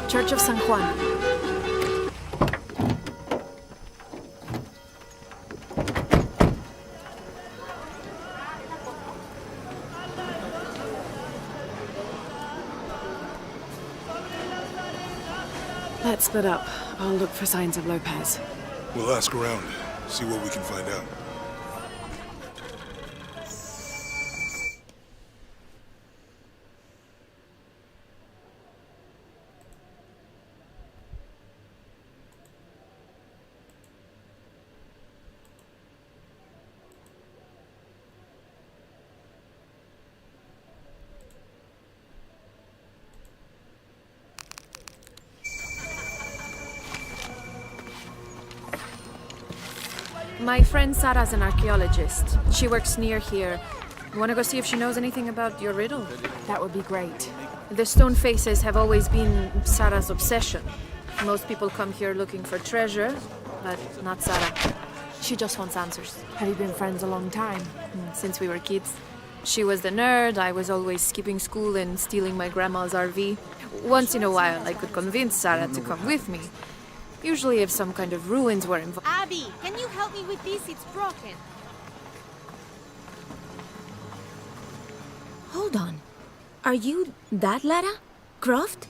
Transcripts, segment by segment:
Church of San Juan. Let's split up. I'll look for signs of Lopez. We'll ask around, see what we can find out. My friend Sarah's an archaeologist. She works near here. Wanna go see if she knows anything about your riddle? That would be great. The stone faces have always been Sarah's obsession. Most people come here looking for treasure, but not Sarah. She just wants answers. Have you been friends a long time? Since we were kids. She was the nerd, I was always skipping school and stealing my grandma's RV. Once in a while, I could convince Sarah to come with me. Usually if some kind of ruins were involved. Abby, can you help me with this? It's broken. Hold on. Are you that Lara Croft?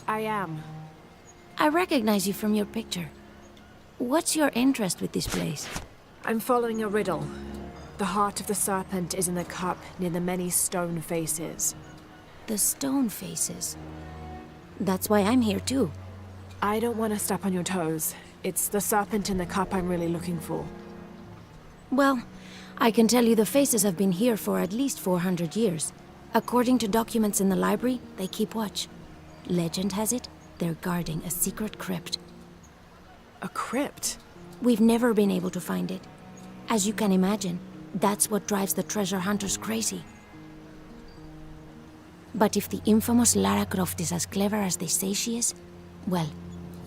I am. I recognize you from your picture. What's your interest with this place? I'm following a riddle. The heart of the serpent is in the cup near the many stone faces. The stone faces. That's why I'm here too. I don't want to step on your toes. It's the serpent in the cup I'm really looking for. Well, I can tell you the faces have been here for at least 400 years. According to documents in the library, they keep watch. Legend has it, they're guarding a secret crypt. A crypt? We've never been able to find it. As you can imagine, that's what drives the treasure hunters crazy. But if the infamous Lara Croft is as clever as they say she is, well,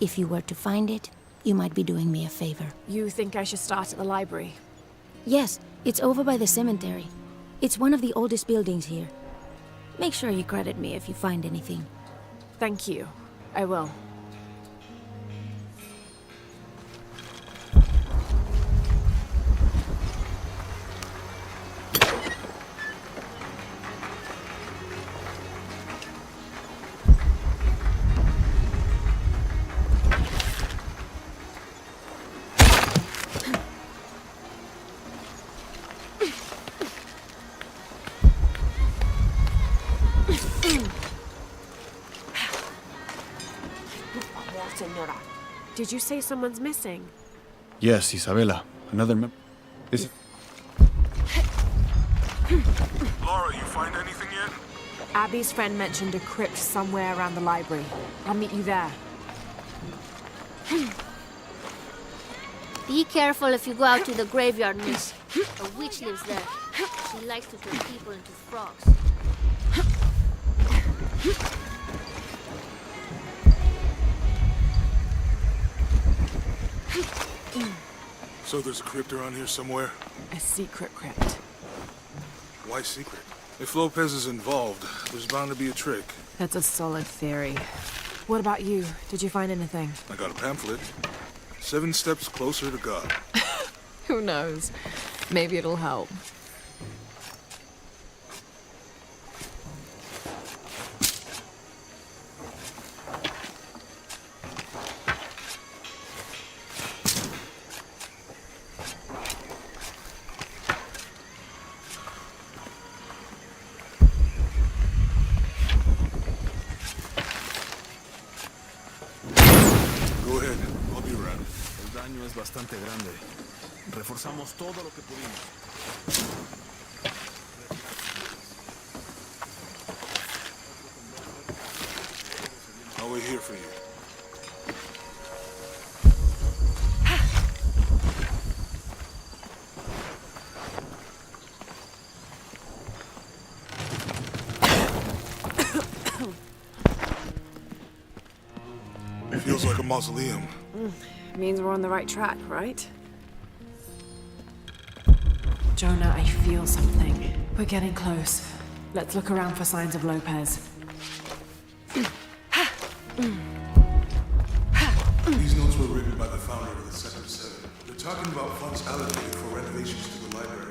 if you were to find it, you might be doing me a favor. You think I should start at the library? Yes, it's over by the cemetery. It's one of the oldest buildings here. Make sure you credit me if you find anything. Thank you. I will. Did you say someone's missing? Yes, Isabela. Another Is Lara, you find anything yet? Abby's friend mentioned a crypt somewhere around the library. I'll meet you there. Be careful if you go out to the graveyard, miss. A witch lives there. She likes to turn people into frogs. So there's a crypt around here somewhere? A secret crypt. Why secret? If Lopez is involved, there's bound to be a trick. That's a solid theory. What about you? Did you find anything? I got a pamphlet. 7 steps closer to God. Who knows? Maybe it'll help. Es bastante grande. Reforzamos todo lo que pudimos. I'll wait here for you. It feels like a mausoleum. Means we're on the right track, right? Jonah, I feel something. We're getting close. Let's look around for signs of Lopez. talking about funds allocated for renovations to the library.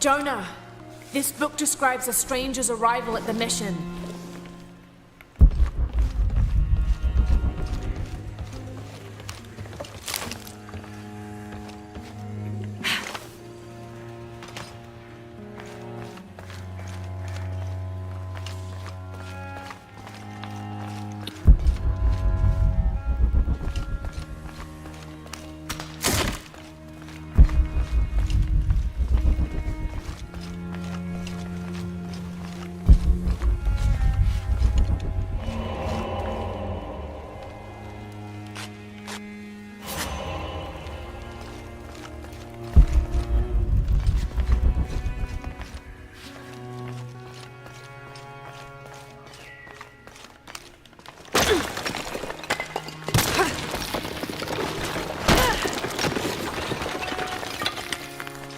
Jonah, this book describes a stranger's arrival at the mission.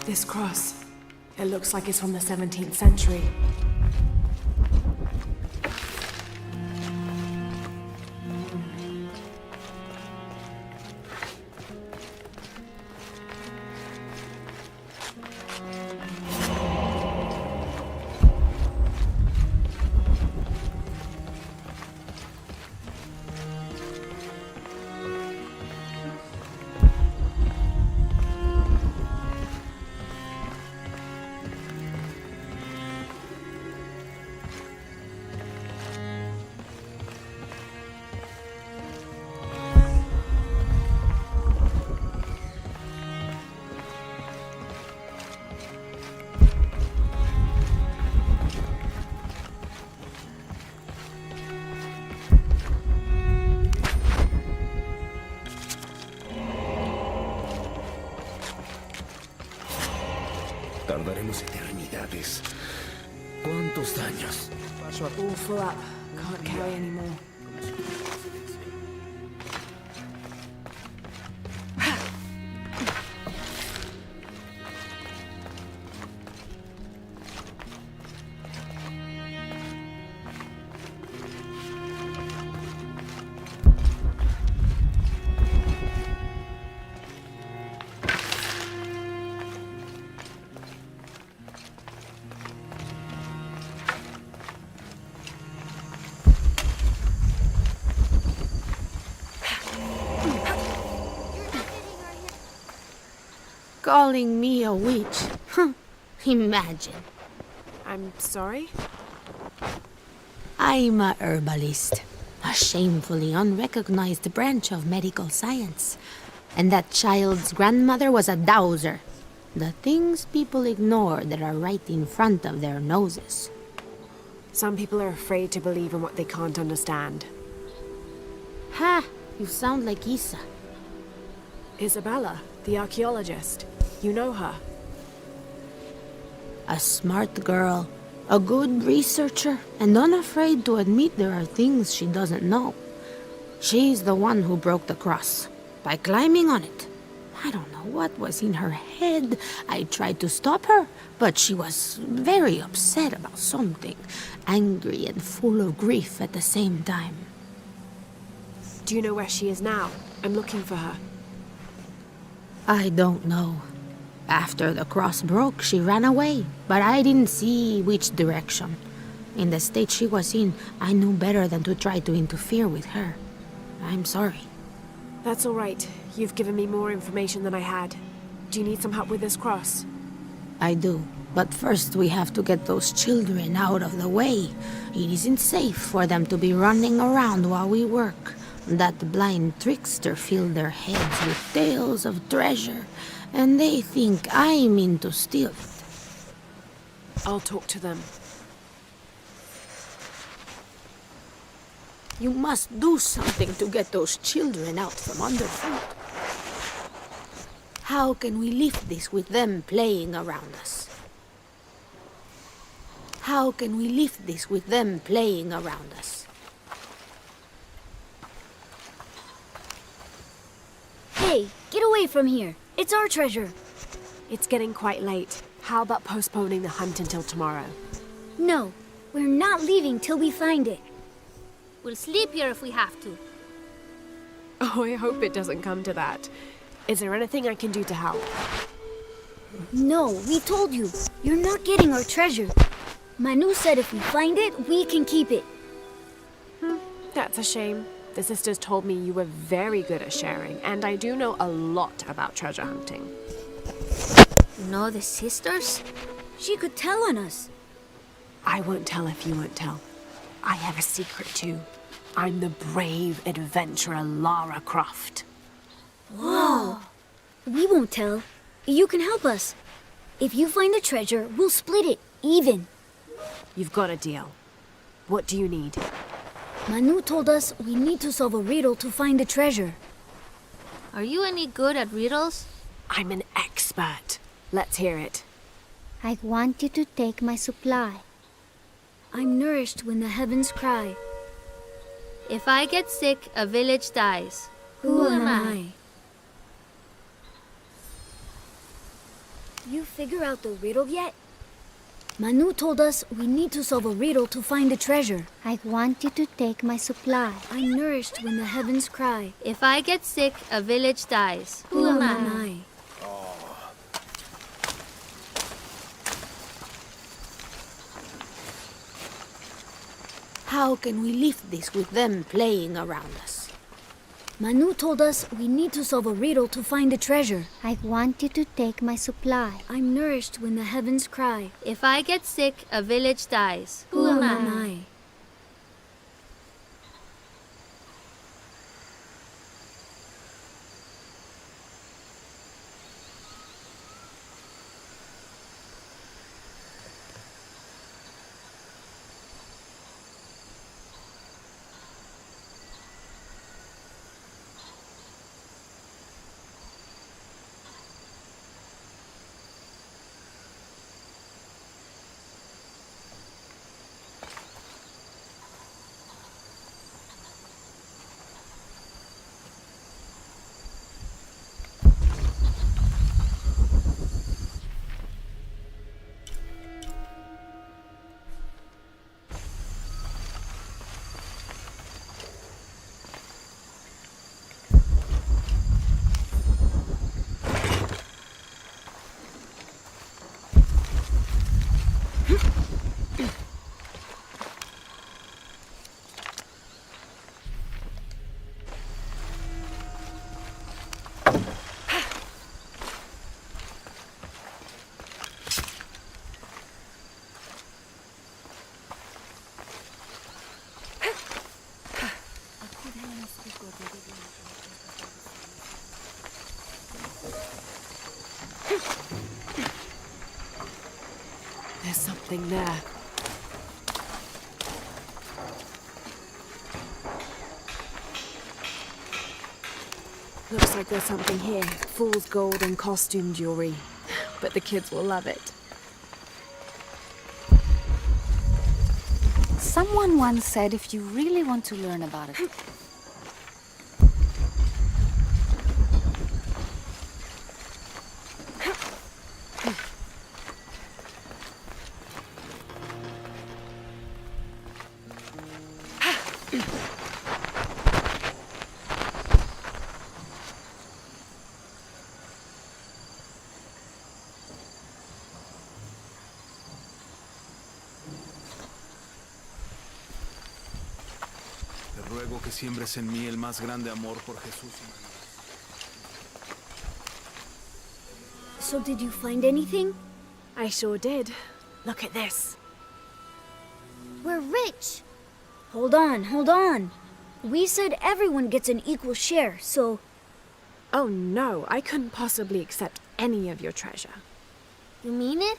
This cross, it looks like it's from the 17th century. Tardaremos eternidades. ¿Cuántos daños? All full up. Can't carry anymore. Calling me a witch? Imagine. I'm sorry? I'm a herbalist, a shamefully unrecognized branch of medical science. And that child's grandmother was a dowser. The things people ignore that are right in front of their noses. Some people are afraid to believe in what they can't understand. Ha! You sound like Isa. Isabella, the archaeologist. You know her. A smart girl, a good researcher, and unafraid to admit there are things she doesn't know. She's the one who broke the cross, by climbing on it. I don't know what was in her head. I tried to stop her, but she was very upset about something, angry and full of grief at the same time. Do you know where she is now? I'm looking for her. I don't know. After the cross broke, she ran away, but I didn't see which direction. In the state she was in, I knew better than to try to interfere with her. I'm sorry. That's all right. You've given me more information than I had. Do you need some help with this cross? I do. But first we have to get those children out of the way. It isn't safe for them to be running around while we work. That blind trickster filled their heads with tales of treasure, and they think I mean to steal it. I'll talk to them. You must do something to get those children out from underfoot. How can we lift this with them playing around us? How can we lift this with them playing around us? Hey, get away from here. It's our treasure. It's getting quite late. How about postponing the hunt until tomorrow? No, we're not leaving till we find it. We'll sleep here if we have to. Oh, I hope it doesn't come to that. Is there anything I can do to help? No, we told you. You're not getting our treasure. Manu said if we find it, we can keep it. That's a shame. The sisters told me you were very good at sharing, and I do know a lot about treasure hunting. No, the sisters? She could tell on us. I won't tell if you won't tell. I have a secret too. I'm the brave adventurer Lara Croft. Whoa! We won't tell. You can help us. If you find the treasure, we'll split it, even. You've got a deal. What do you need? Manu told us we need to solve a riddle to find the treasure. Are you any good at riddles? I'm an expert. Let's hear it. I want you to take my supply. I'm nourished when the heavens cry. If I get sick, a village dies. Who am I? You figure out the riddle yet? Manu told us we need to solve a riddle to find the treasure. I want you to take my supply. I'm nourished when the heavens cry. If I get sick, a village dies. Who am I? How can we lift this with them playing around us? Manu told us we need to solve a riddle to find the treasure. I want you to take my supply. I'm nourished when the heavens cry. If I get sick, a village dies. Who am I? There's something there. Looks like there's something here. Fool's gold and costume jewelry. But the kids will love it. Someone once said if you really want to learn about it, Te ruego que siembres en mí el más grande amor por Jesús. So did you find anything? I sure did. Look at this. We're rich. Hold on, hold on. We said everyone gets an equal share, so... Oh no, I couldn't possibly accept any of your treasure. You mean it?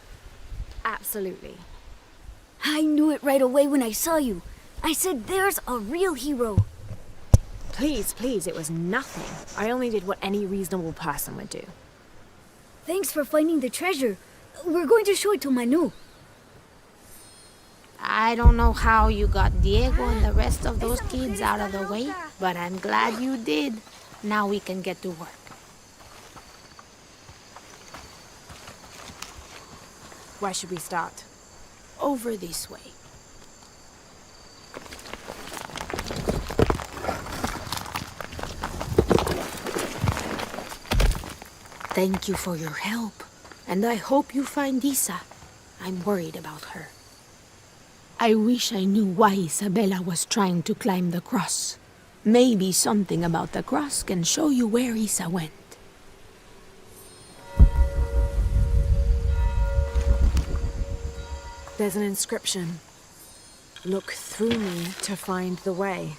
Absolutely. I knew it right away when I saw you. I said there's a real hero. Please, please, it was nothing. I only did what any reasonable person would do. Thanks for finding the treasure. We're going to show it to Manu. I don't know how you got Diego and the rest of those kids out of the way, but I'm glad you did. Now we can get to work. Where should we start? Over this way. Thank you for your help, and I hope you find Isa. I'm worried about her. I wish I knew why Isabella was trying to climb the cross. Maybe something about the cross can show you where Isa went. There's an inscription. Look through me to find the way.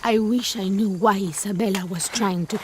I wish I knew why Isabella was trying to...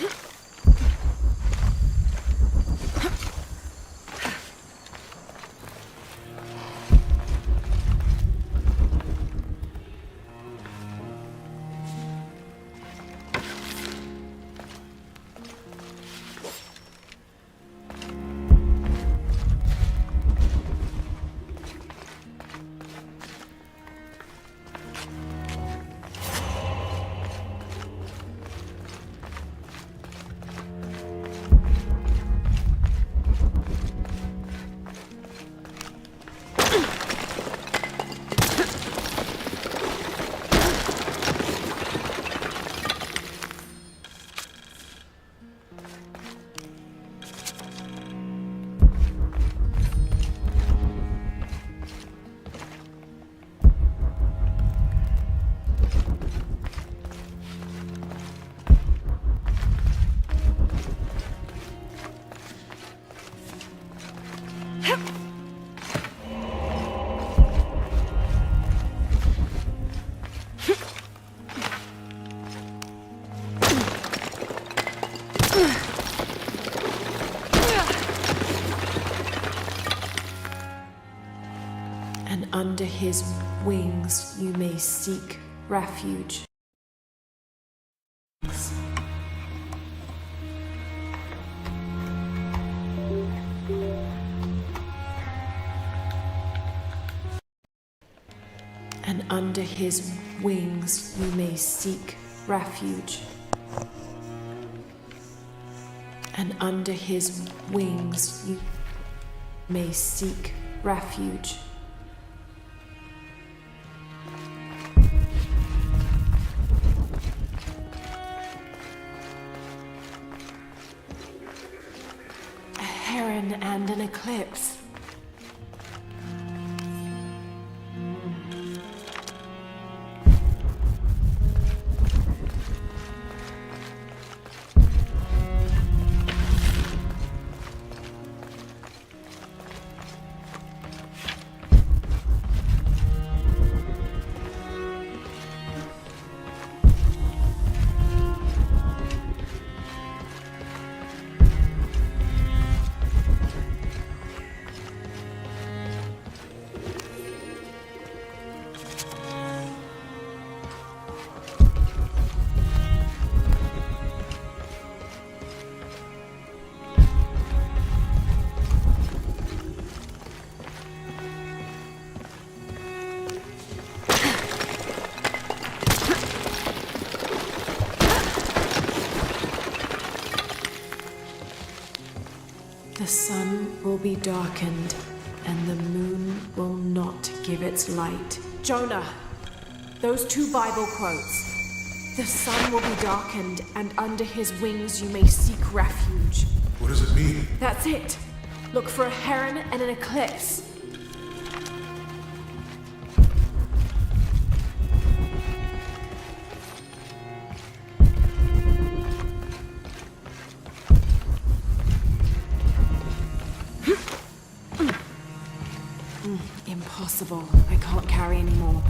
And under his wings you may seek refuge. And under his wings you may seek refuge. And under his wings you may seek refuge. A heron and an eclipse. The sun will be darkened, and the moon will not give its light. Jonah, those two Bible quotes. The sun will be darkened, and under his wings you may seek refuge. What does it mean? That's it. Look for a heron and an eclipse. Impossible. I can't carry anymore.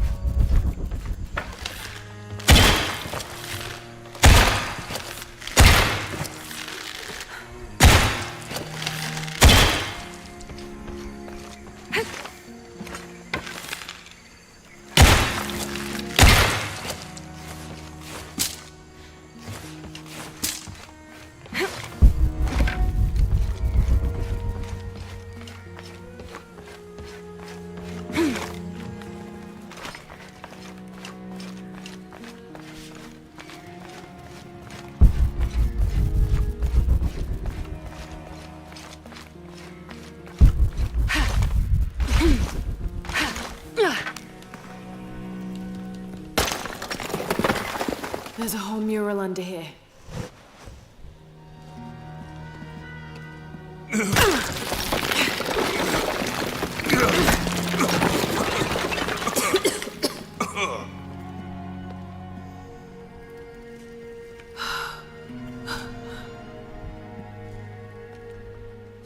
There's a whole mural under here.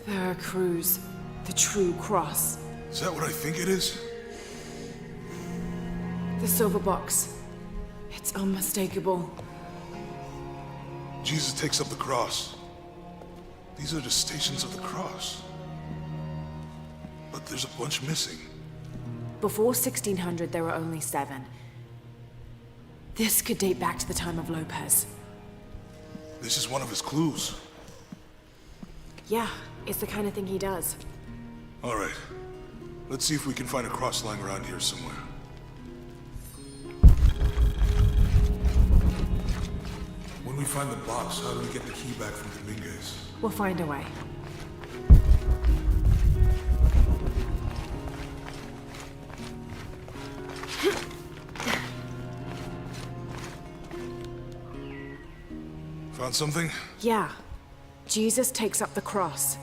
Veracruz, the true cross. Is that what I think it is? The silver box. It's unmistakable. Jesus takes up the cross. These are the stations of the cross. But there's a bunch missing. Before 1600, there were only 7. This could date back to the time of Lopez. This is one of his clues. Yeah, it's the kind of thing he does. All right. Let's see if we can find a cross lying around here somewhere. When we find the box, how do we get the key back from Dominguez? We'll find a way. Found something? Yeah. Jesus takes up the cross.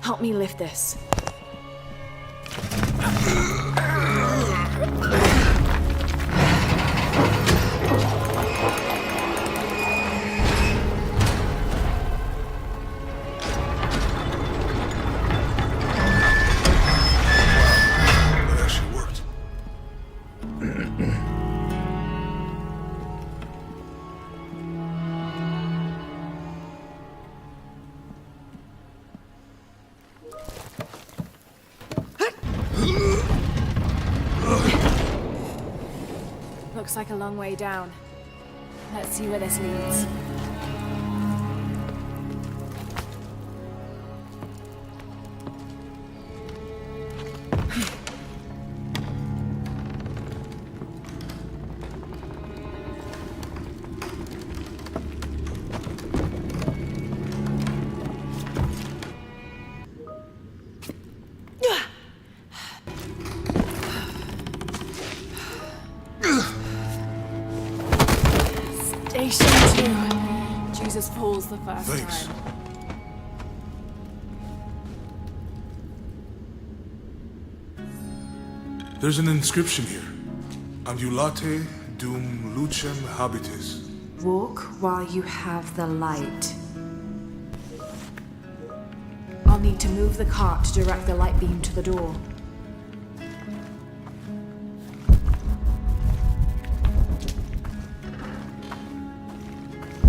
Help me lift this. Looks like a long way down. Let's see where this leads. Station 2. Jesus falls the first Thanks. time. There's an inscription here. Ambulate dum lucem habitis. Walk while you have the light. I'll need to move the cart to direct the light beam to the door.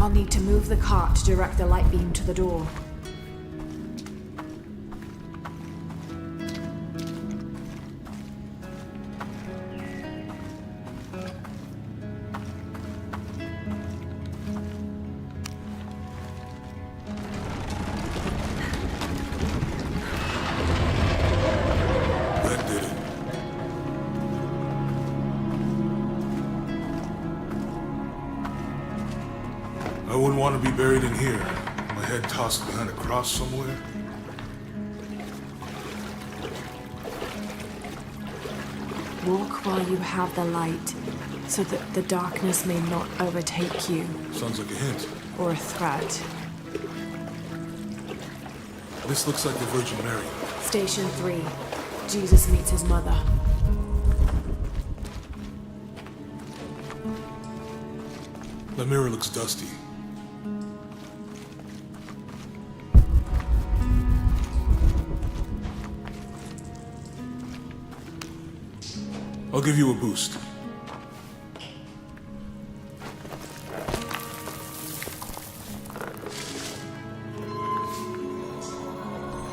I'll need to move the cart to direct the light beam to the door. That did it. I wouldn't want to be buried in here. My head tossed behind a cross somewhere. Walk while you have the light, so that the darkness may not overtake you, Sounds like a hint. or a threat. This looks like the Virgin Mary. Station 3. Jesus meets his mother. The mirror looks dusty. I'll give you a boost.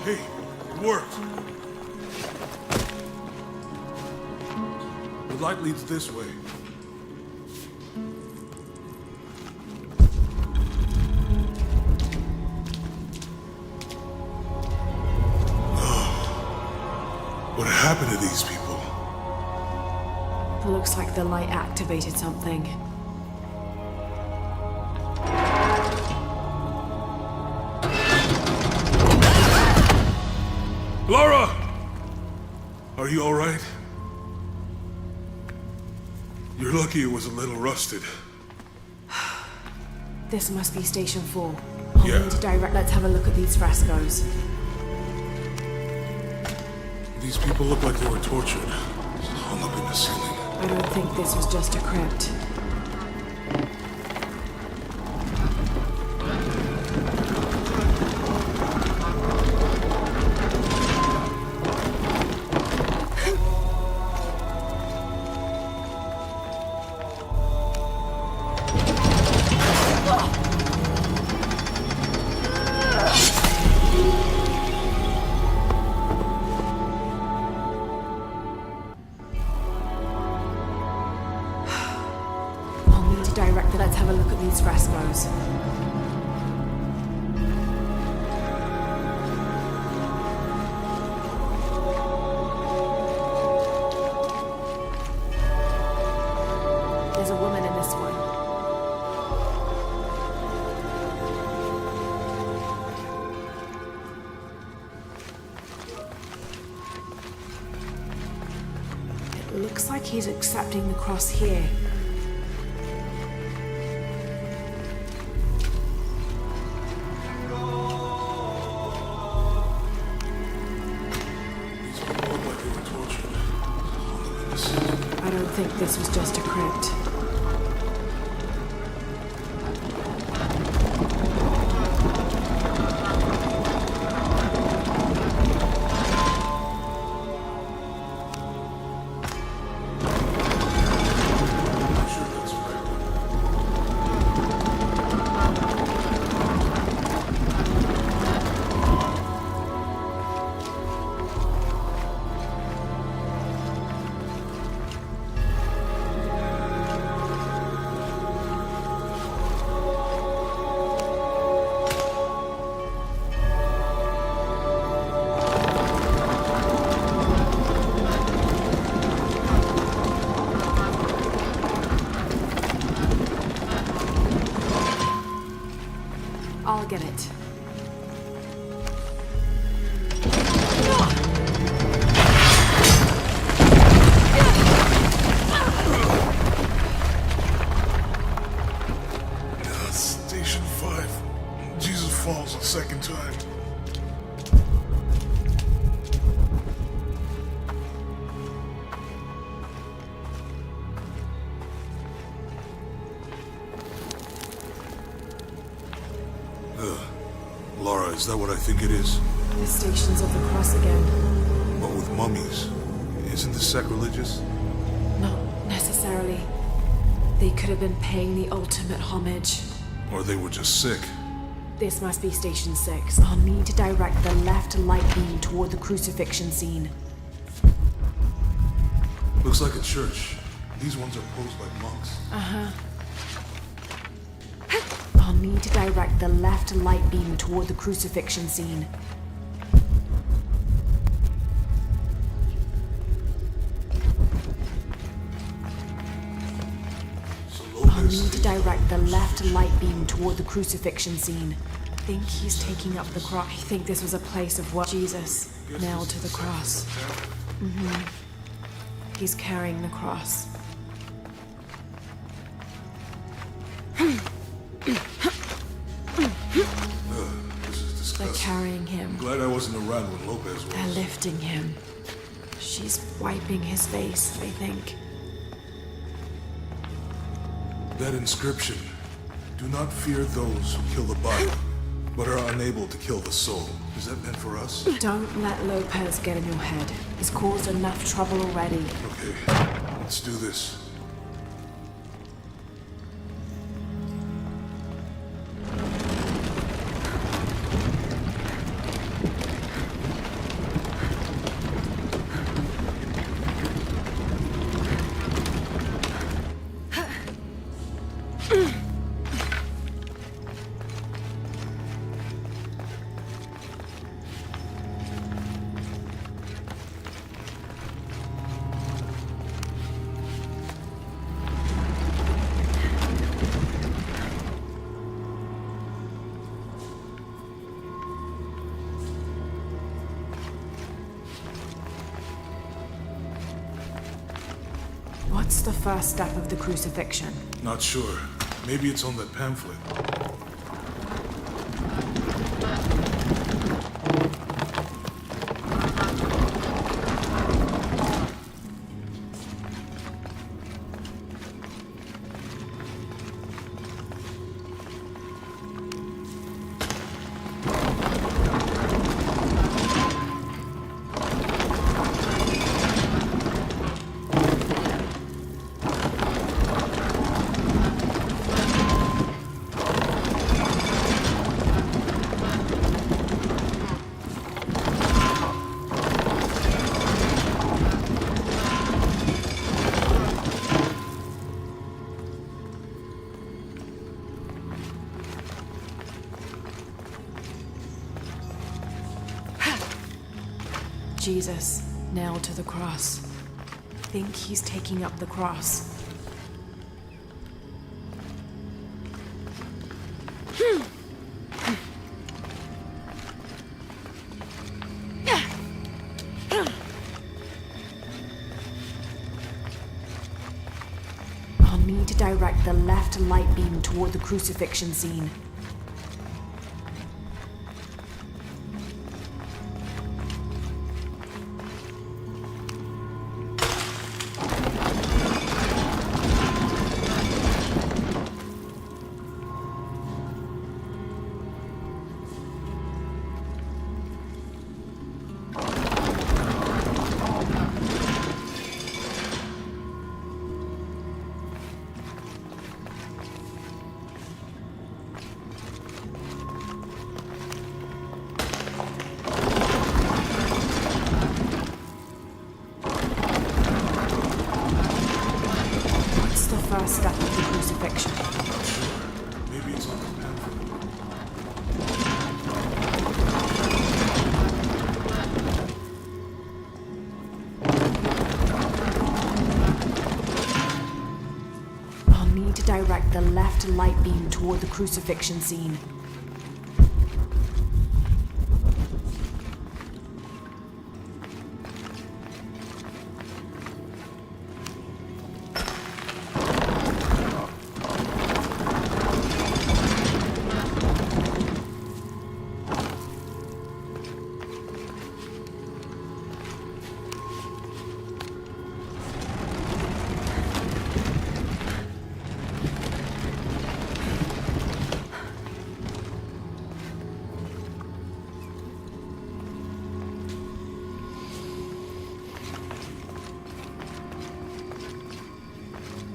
Hey, it worked. The light leads this way. What happened to these people? Looks like the light activated something. Lara! Are you alright? You're lucky it was a little rusted. This must be Station 4. Yeah. Need to direct. Let's have a look at these frescoes. These people look like they were tortured. Hung up in the ceiling. I don't think this was just a crypt. Director, let's have a look at these frescoes. There's a woman in this one. It looks like he's accepting the cross here. I don't think this was just a crypt. I'll get it. Station 5. Jesus falls a second time. Lara, is that what I think it is? The Stations of the Cross again. But with mummies. Isn't this sacrilegious? Not necessarily. They could have been paying the ultimate homage. Or they were just sick. This must be Station 6. I'll need to direct the left light beam toward the crucifixion scene. Looks like a church. These ones are posed like monks. Uh-huh. I'll need to direct the left light beam toward the crucifixion scene. I'll need to direct the left light beam toward the crucifixion scene. I think he's taking up the cross. I think this was a place of worship. Jesus nailed to the cross. He's carrying the cross. This is disgusting. They're carrying him. I'm glad I wasn't around when Lopez was. They're lifting him. She's wiping his face, I think. That inscription. Do not fear those who kill the body. but are unable to kill the soul. Is that meant for us? Don't let Lopez get in your head. He's caused enough trouble already. Okay, let's do this. What's the first step of the crucifixion? Not sure. Maybe it's on that pamphlet. Jesus, nailed to the cross. Think he's taking up the cross. I'll need to direct the left light beam toward the crucifixion scene. First step of the crucifixion. Not sure. Maybe it's on the pamphlet. I'll need to direct the left light beam toward the crucifixion scene.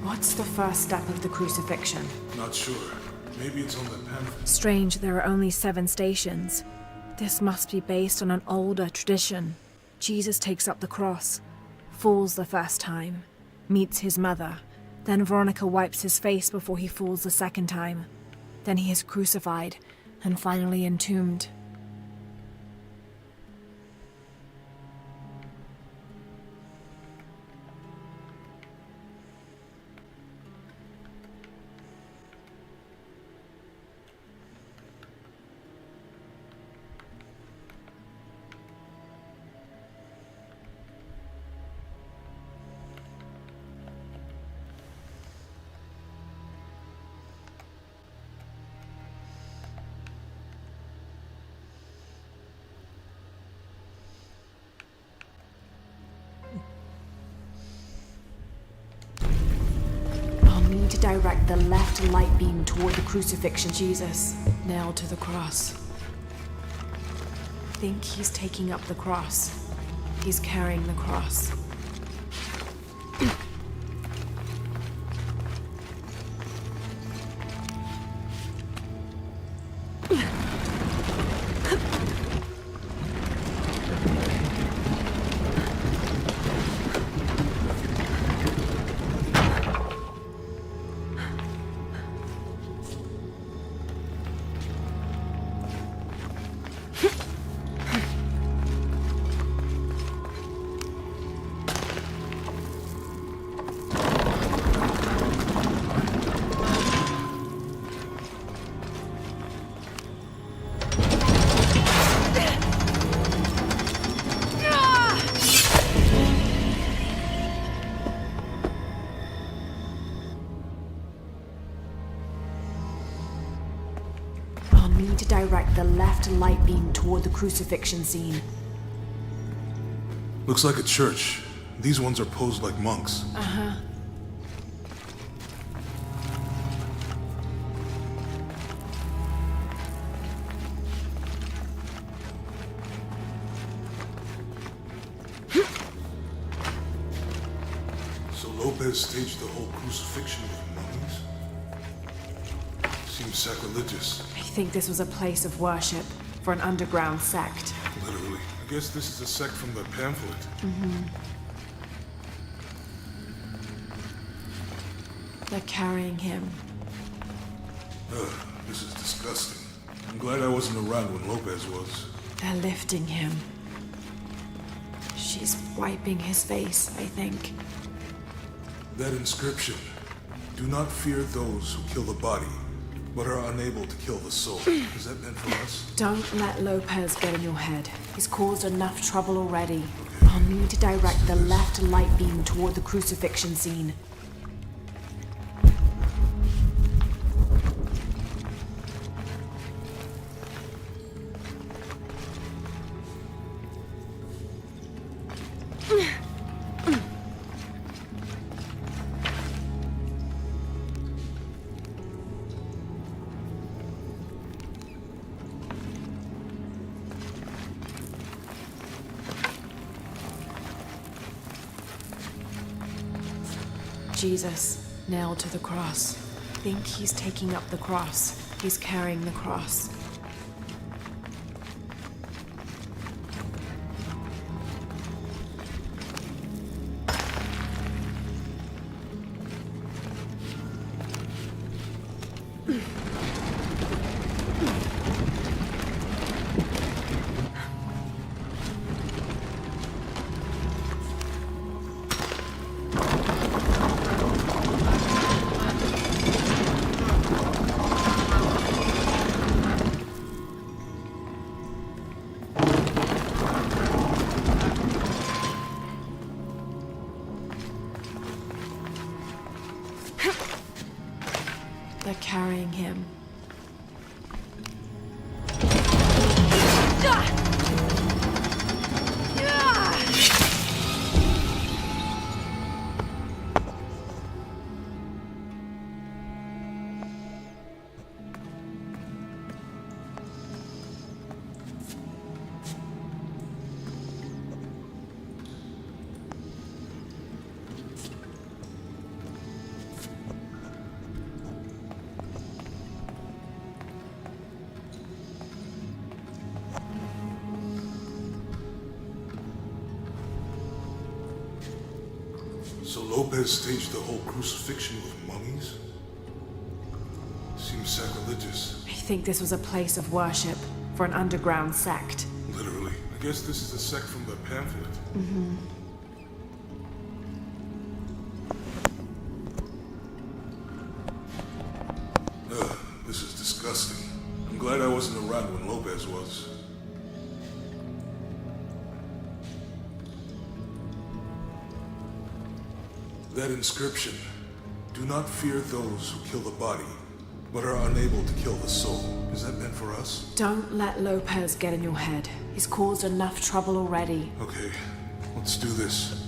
What's the first step of the crucifixion? Not sure. Maybe it's on the pamphlet. Strange, there are only 7 stations. This must be based on an older tradition. Jesus takes up the cross, falls the first time, meets his mother. Then Veronica wipes his face before he falls the second time. Then he is crucified, and finally entombed. To direct the left light beam toward the crucifixion. Jesus, nailed to the cross. think he's taking up the cross. He's carrying the cross. To direct the left light beam toward the crucifixion scene. Looks like a church. These ones are posed like monks. Uh-huh. So Lopez staged the whole crucifixion with mummies? Seems sacrilegious. I think this was a place of worship for an underground sect. Literally. I guess this is a sect from the pamphlet. Mm-hmm. They're carrying him. Ugh, this is disgusting. I'm glad I wasn't around when Lopez was. They're lifting him. She's wiping his face, I think. That inscription. Do not fear those who kill the body, but are unable to kill the soul. Is that meant for us? Don't let Lopez get in your head. He's caused enough trouble already. I'll need to direct the left light beam toward the crucifixion scene. Jesus, nailed to the cross. Think he's taking up the cross. He's carrying the cross. They're carrying him. So Lopez staged the whole crucifixion with mummies? Seems sacrilegious. I think this was a place of worship for an underground sect. Literally. I guess this is a sect from the pamphlet. Mm-hmm. Ugh, this is disgusting. I'm glad I wasn't around when Lopez was. That inscription. Do not fear those who kill the body, but are unable to kill the soul. Is that meant for us? Don't let Lopez get in your head. He's caused enough trouble already. Okay, let's do this.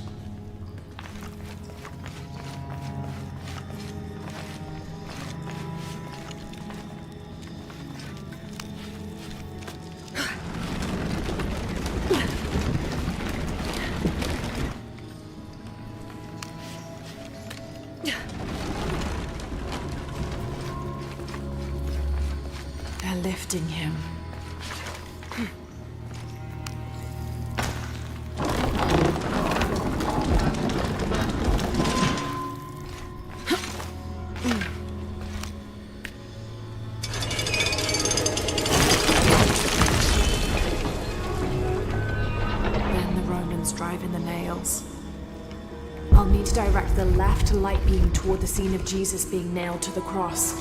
They're lifting him. Then the Romans drive in the nails. I'll need to direct the left light beam toward the scene of Jesus being nailed to the cross.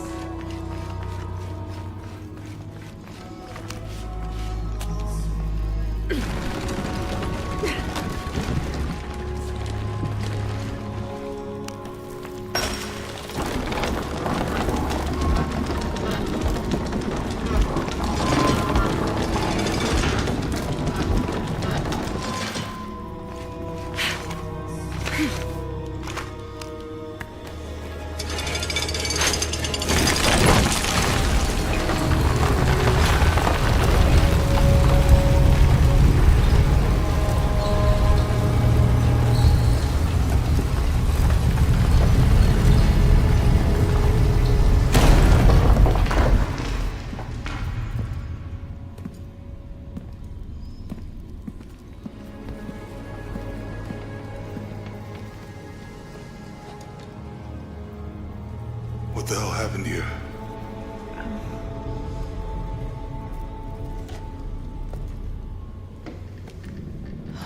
What the hell happened here?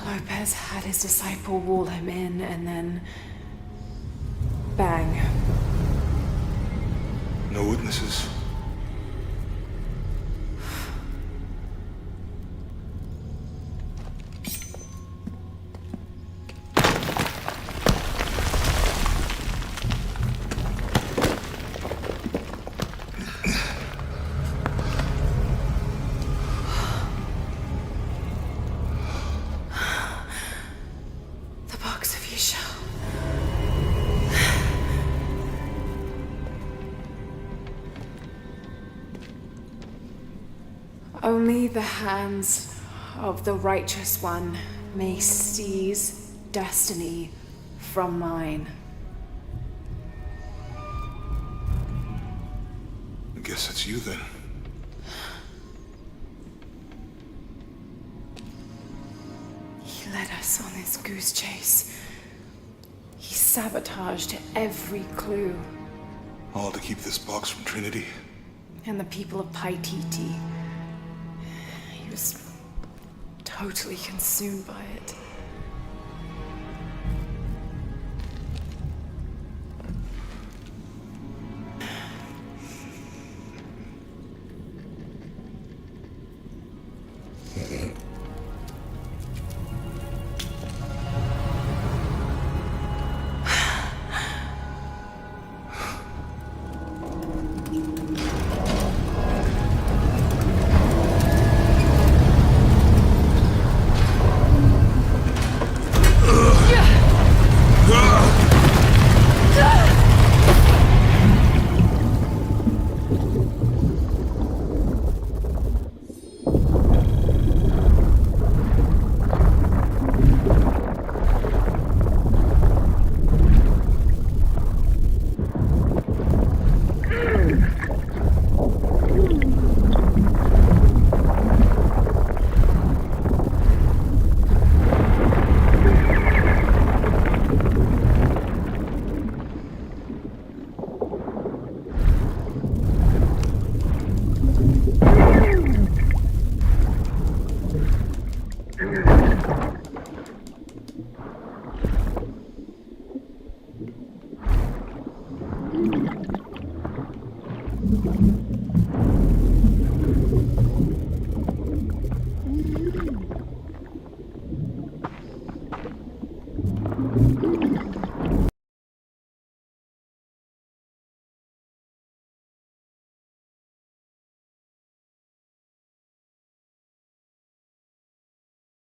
Lopez had his disciple wall him in, and then... bang. No witnesses? The box of Yeshua. Only the hands of the righteous one may seize destiny from mine. I guess it's you then. He led us on this goose chase. He sabotaged every clue. All to keep this box from Trinity? And the people of Paititi. He was totally consumed by it.